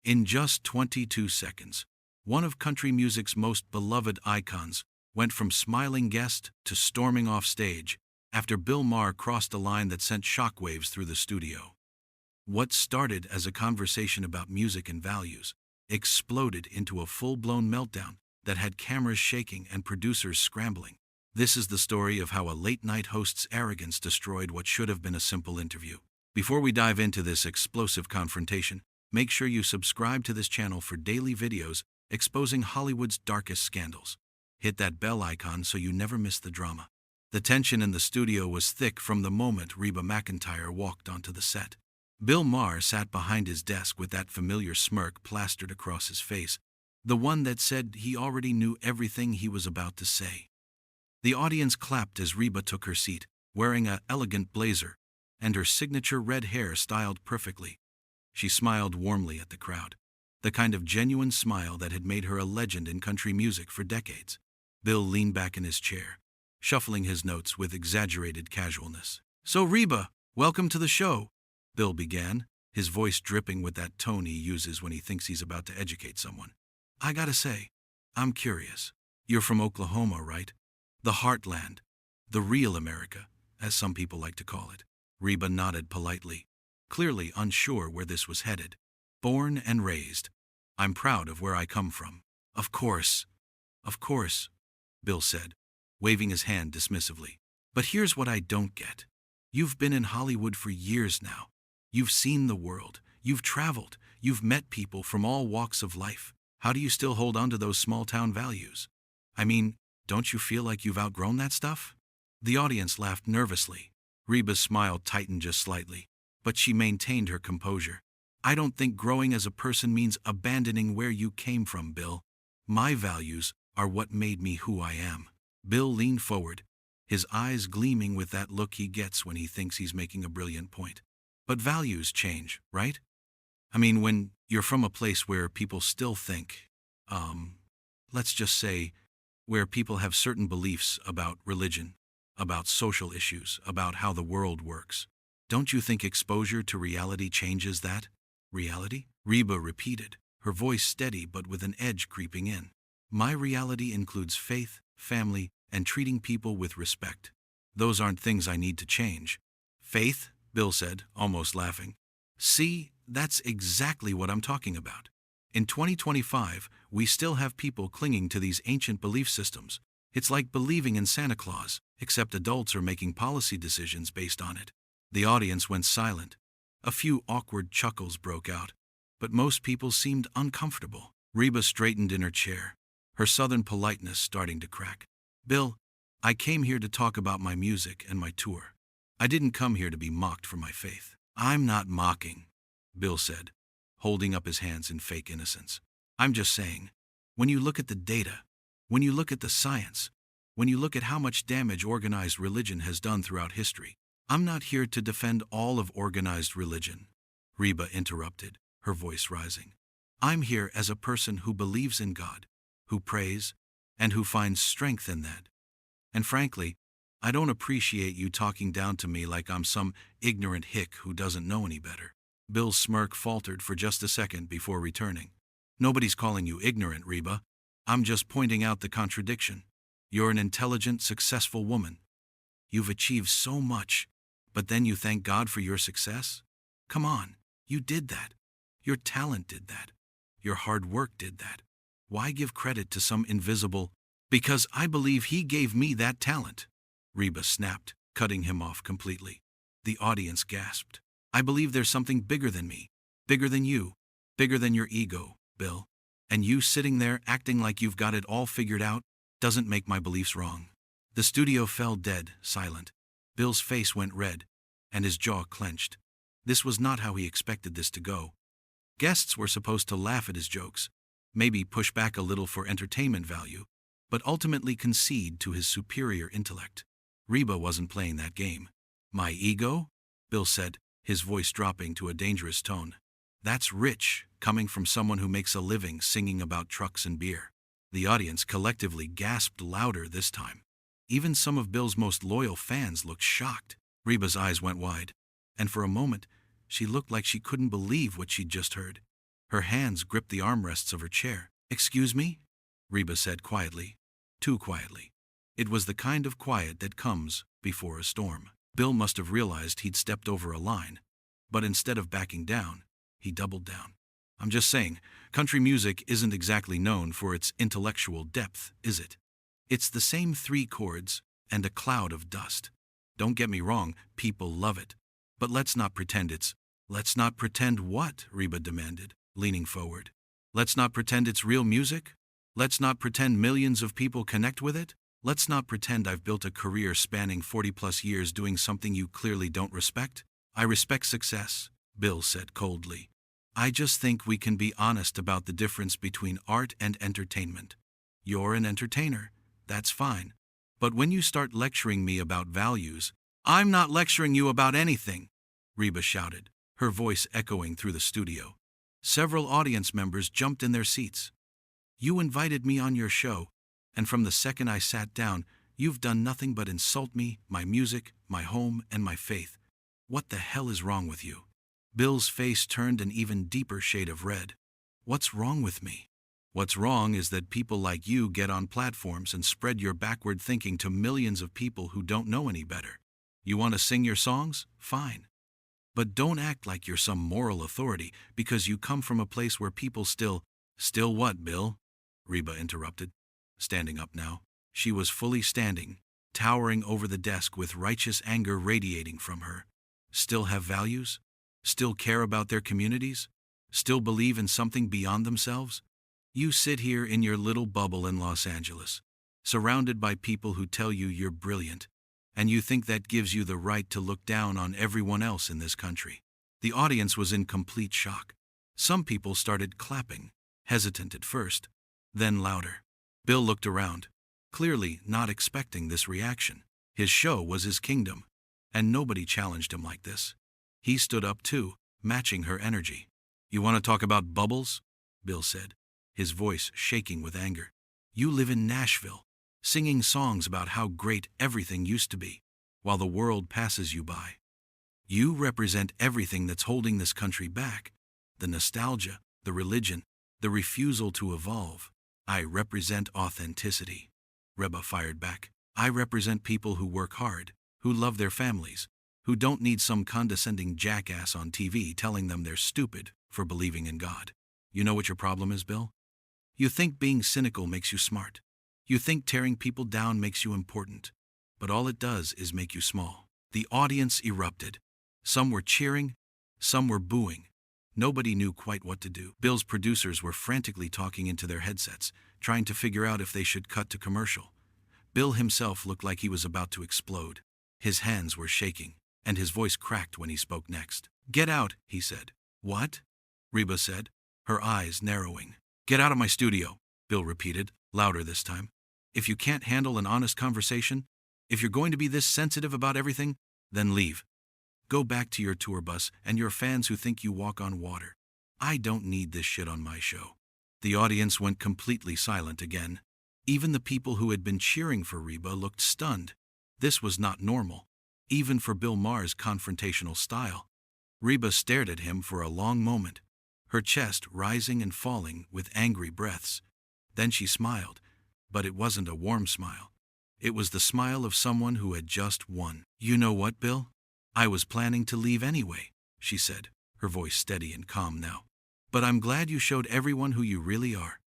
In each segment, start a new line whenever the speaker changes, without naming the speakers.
In just 22 seconds, one of country music's most beloved icons went from smiling guest to storming off stage after Bill Maher crossed a line that sent shockwaves through the studio. What started as a conversation about music and values exploded into a full-blown meltdown that had cameras shaking and producers scrambling. This is the story of how a late-night host's arrogance destroyed what should have been a simple interview. Before we dive into this explosive confrontation, make sure you subscribe to this channel for daily videos exposing Hollywood's darkest scandals. Hit that bell icon so you never miss the drama. The tension in the studio was thick from the moment Reba McEntire walked onto the set. Bill Maher sat behind his desk with that familiar smirk plastered across his face, the one that said he already knew everything he was about to say. The audience clapped as Reba took her seat, wearing an elegant blazer, and her signature red hair styled perfectly. She smiled warmly at the crowd, the kind of genuine smile that had made her a legend in country music for decades. Bill leaned back in his chair, shuffling his notes with exaggerated casualness. "So Reba, welcome to the show," Bill began, his voice dripping with that tone he uses when he thinks he's about to educate someone. "I gotta say, I'm curious. You're from Oklahoma, right? The heartland, the real America, as some people like to call it." Reba nodded politely, clearly unsure where this was headed. "Born and raised. I'm proud of where I come from." Of course," Bill said, waving his hand dismissively. "But here's what I don't get. You've been in Hollywood for years now. You've seen the world, you've traveled, you've met people from all walks of life. How do you still hold on to those small-town values? I mean, don't you feel like you've outgrown that stuff?" The audience laughed nervously. Reba's smile tightened just slightly, but she maintained her composure. "I don't think growing as a person means abandoning where you came from, Bill. My values are what made me who I am." Bill leaned forward, his eyes gleaming with that look he gets when he thinks he's making a brilliant point. "But values change, right? I mean, when you're from a place where people still think, let's just say, where people have certain beliefs about religion, about social issues, about how the world works, don't you think exposure to reality changes that?" "Reality?" Reba repeated, her voice steady but with an edge creeping in. "My reality includes faith, family, and treating people with respect. Those aren't things I need to change." "Faith?" Bill said, almost laughing. "See, that's exactly what I'm talking about. In 2025, we still have people clinging to these ancient belief systems. It's like believing in Santa Claus, except adults are making policy decisions based on it." The audience went silent. A few awkward chuckles broke out, but most people seemed uncomfortable. Reba straightened in her chair, her southern politeness starting to crack. "Bill, I came here to talk about my music and my tour. I didn't come here to be mocked for my faith." "I'm not mocking," Bill said, holding up his hands in fake innocence. "I'm just saying, when you look at the data, when you look at the science, when you look at how much damage organized religion has done throughout history, I'm not here to defend all of organized religion," Reba interrupted, her voice rising. "I'm here as a person who believes in God, who prays, and who finds strength in that. And frankly, I don't appreciate you talking down to me like I'm some ignorant hick who doesn't know any better." Bill's smirk faltered for just a second before returning. "Nobody's calling you ignorant, Reba. I'm just pointing out the contradiction. You're an intelligent, successful woman. You've achieved so much, but then you thank God for your success? Come on, you did that. Your talent did that. Your hard work did that. Why give credit to some invisible, 'Because I believe he gave me that talent'?" Reba snapped, cutting him off completely. The audience gasped. "I believe there's something bigger than me, bigger than you, bigger than your ego, Bill. And you sitting there acting like you've got it all figured out doesn't make my beliefs wrong." The studio fell dead, silent. Bill's face went red, and his jaw clenched. This was not how he expected this to go. Guests were supposed to laugh at his jokes, maybe push back a little for entertainment value, but ultimately concede to his superior intellect. Reba wasn't playing that game. "My ego?" Bill said, his voice dropping to a dangerous tone. "That's rich, coming from someone who makes a living singing about trucks and beer." The audience collectively gasped louder this time. Even some of Bill's most loyal fans looked shocked. Reba's eyes went wide, and for a moment, she looked like she couldn't believe what she'd just heard. Her hands gripped the armrests of her chair. "Excuse me?" Reba said quietly. Too quietly. It was the kind of quiet that comes before a storm. Bill must have realized he'd stepped over a line, but instead of backing down, he doubled down. "I'm just saying, country music isn't exactly known for its intellectual depth, is it? It's the same 3 chords and a cloud of dust. Don't get me wrong, people love it. But let's not pretend it's—" "Let's not pretend what?" Reba demanded, leaning forward. "Let's not pretend it's real music? Let's not pretend millions of people connect with it? Let's not pretend I've built a career spanning 40+ years doing something you clearly don't respect?" "I respect success," Bill said coldly. "I just think we can be honest about the difference between art and entertainment. You're an entertainer. That's fine. But when you start lecturing me about values—" "I'm not lecturing you about anything," Reba shouted, her voice echoing through the studio. Several audience members jumped in their seats. "You invited me on your show, and from the second I sat down, you've done nothing but insult me, my music, my home, and my faith. What the hell is wrong with you?" Bill's face turned an even deeper shade of red. "What's wrong with me? What's wrong is that people like you get on platforms and spread your backward thinking to millions of people who don't know any better. You want to sing your songs? Fine. But don't act like you're some moral authority because you come from a place where people still—" "Still what, Bill?" Reba interrupted, standing up now. She was fully standing, towering over the desk with righteous anger radiating from her. "Still have values? Still care about their communities? Still believe in something beyond themselves? You sit here in your little bubble in Los Angeles, surrounded by people who tell you you're brilliant, and you think that gives you the right to look down on everyone else in this country." The audience was in complete shock. Some people started clapping, hesitant at first, then louder. Bill looked around, clearly not expecting this reaction. His show was his kingdom, and nobody challenged him like this. He stood up too, matching her energy. "You want to talk about bubbles?" Bill said, his voice shaking with anger. "You live in Nashville, singing songs about how great everything used to be, while the world passes you by. You represent everything that's holding this country back: the nostalgia, the religion, the refusal to evolve." "I represent authenticity," Reba fired back. "I represent people who work hard, who love their families, who don't need some condescending jackass on TV telling them they're stupid for believing in God. You know what your problem is, Bill? You think being cynical makes you smart. You think tearing people down makes you important. But all it does is make you small." The audience erupted. Some were cheering, some were booing. Nobody knew quite what to do. Bill's producers were frantically talking into their headsets, trying to figure out if they should cut to commercial. Bill himself looked like he was about to explode. His hands were shaking, and his voice cracked when he spoke next. "Get out," he said. "What?" Reba said, her eyes narrowing. "Get out of my studio," Bill repeated, louder this time. "If you can't handle an honest conversation, if you're going to be this sensitive about everything, then leave. Go back to your tour bus and your fans who think you walk on water. I don't need this shit on my show." The audience went completely silent again. Even the people who had been cheering for Reba looked stunned. This was not normal, even for Bill Maher's confrontational style. Reba stared at him for a long moment, her chest rising and falling with angry breaths. Then she smiled, but it wasn't a warm smile. It was the smile of someone who had just won. "You know what, Bill? I was planning to leave anyway," she said, her voice steady and calm now. "But I'm glad you showed everyone who you really are.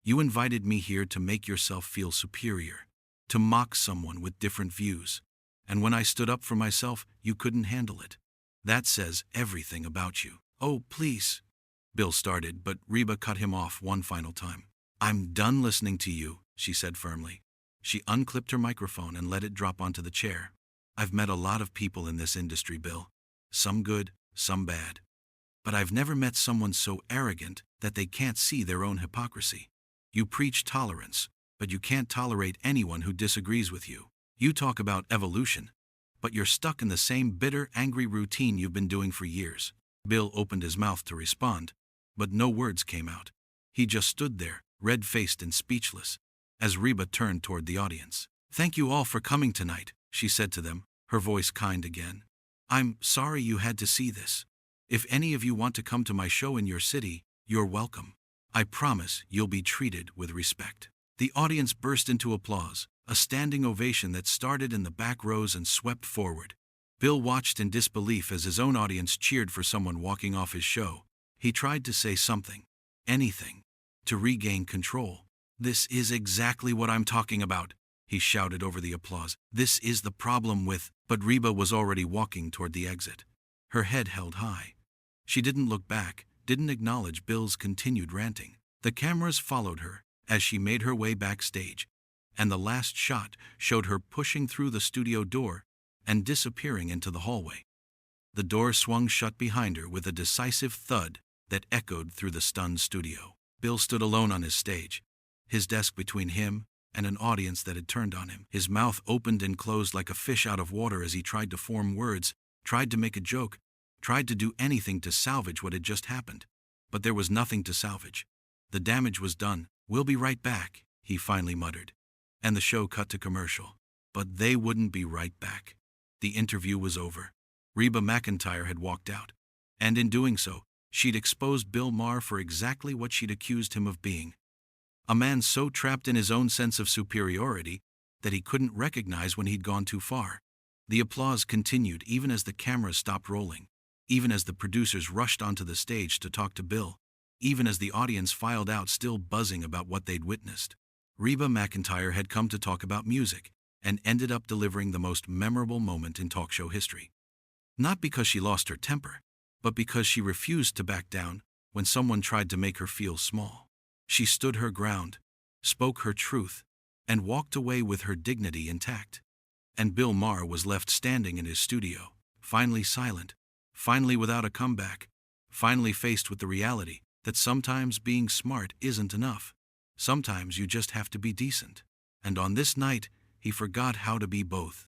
You invited me here to make yourself feel superior, to mock someone with different views. And when I stood up for myself, you couldn't handle it. That says everything about you." "Oh, please," Bill started, but Reba cut him off one final time. "I'm done listening to you," she said firmly. She unclipped her microphone and let it drop onto the chair. "I've met a lot of people in this industry, Bill. Some good, some bad. But I've never met someone so arrogant that they can't see their own hypocrisy. You preach tolerance, but you can't tolerate anyone who disagrees with you. You talk about evolution, but you're stuck in the same bitter, angry routine you've been doing for years." Bill opened his mouth to respond, but no words came out. He just stood there, red-faced and speechless, as Reba turned toward the audience. "Thank you all for coming tonight," she said to them, her voice kind again. "I'm sorry you had to see this. If any of you want to come to my show in your city, You're welcome. I promise you'll be treated with respect." The audience burst into applause, a standing ovation that started in the back rows and swept forward. Bill watched in disbelief as his own audience cheered for someone walking off his show. He tried to say something, anything, to regain control. "This is exactly what I'm talking about," he shouted over the applause. "This is the problem with—" But Reba was already walking toward the exit, her head held high. She didn't look back, didn't acknowledge Bill's continued ranting. The cameras followed her as she made her way backstage, and the last shot showed her pushing through the studio door and disappearing into the hallway. The door swung shut behind her with a decisive thud that echoed through the stunned studio. Bill stood alone on his stage, his desk between him and an audience that had turned on him. His mouth opened and closed like a fish out of water as he tried to form words, tried to make a joke, tried to do anything to salvage what had just happened. But there was nothing to salvage. The damage was done. "We'll be right back," he finally muttered. And the show cut to commercial. But they wouldn't be right back. The interview was over. Reba McEntire had walked out. And in doing so, she'd exposed Bill Maher for exactly what she'd accused him of being. A man so trapped in his own sense of superiority that he couldn't recognize when he'd gone too far. The applause continued even as the cameras stopped rolling, even as the producers rushed onto the stage to talk to Bill, even as the audience filed out still buzzing about what they'd witnessed. Reba McEntire had come to talk about music, and ended up delivering the most memorable moment in talk show history. Not because she lost her temper, but because she refused to back down when someone tried to make her feel small. She stood her ground, spoke her truth, and walked away with her dignity intact. And Bill Maher was left standing in his studio, finally silent, finally without a comeback, finally faced with the reality that sometimes being smart isn't enough. Sometimes you just have to be decent. And on this night, he forgot how to be both.